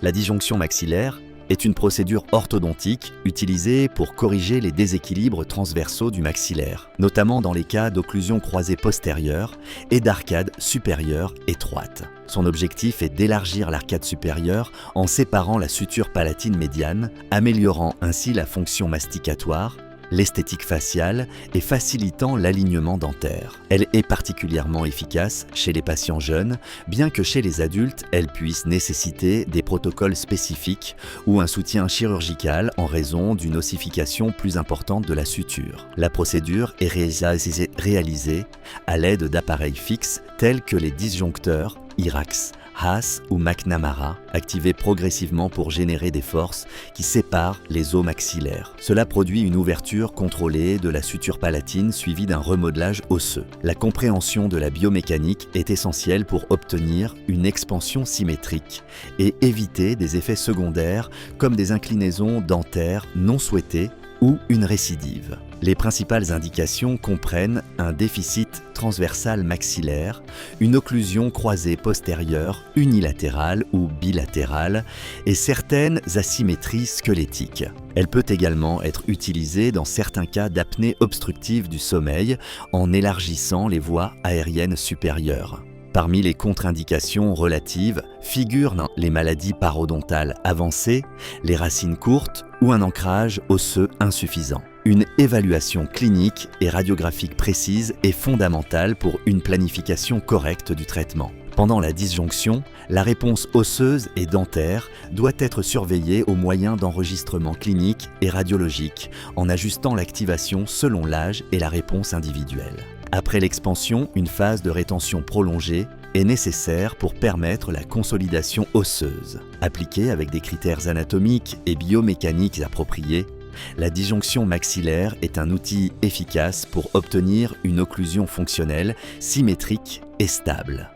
La disjonction maxillaire est une procédure orthodontique utilisée pour corriger les déséquilibres transversaux du maxillaire, notamment dans les cas d'occlusion croisée postérieure et d'arcade supérieure étroite. Son objectif est d'élargir l'arcade supérieure en séparant la suture palatine médiane, améliorant ainsi la fonction masticatoire, l'esthétique faciale et facilitant l'alignement dentaire. Elle est particulièrement efficace chez les patients jeunes, bien que chez les adultes, elle puisse nécessiter des protocoles spécifiques ou un soutien chirurgical en raison d'une ossification plus importante de la suture. La procédure est réalisée à l'aide d'appareils fixes tels que les disjoncteurs IRAX, Haas ou McNamara, activés progressivement pour générer des forces qui séparent les os maxillaires. Cela produit une ouverture contrôlée de la suture palatine suivie d'un remodelage osseux. La compréhension de la biomécanique est essentielle pour obtenir une expansion symétrique et éviter des effets secondaires comme des inclinaisons dentaires non souhaitées ou une récidive. Les principales indications comprennent un déficit transversal maxillaire, une occlusion croisée postérieure unilatérale ou bilatérale et certaines asymétries squelettiques. Elle peut également être utilisée dans certains cas d'apnée obstructive du sommeil en élargissant les voies aériennes supérieures. Parmi les contre-indications relatives figurent les maladies parodontales avancées, les racines courtes ou un ancrage osseux insuffisant. Une évaluation clinique et radiographique précise est fondamentale pour une planification correcte du traitement. Pendant la disjonction, la réponse osseuse et dentaire doit être surveillée au moyen d'enregistrements cliniques et radiologiques en ajustant l'activation selon l'âge et la réponse individuelle. Après l'expansion, une phase de rétention prolongée est nécessaire pour permettre la consolidation osseuse. Appliquée avec des critères anatomiques et biomécaniques appropriés, la disjonction maxillaire est un outil efficace pour obtenir une occlusion fonctionnelle, symétrique et stable.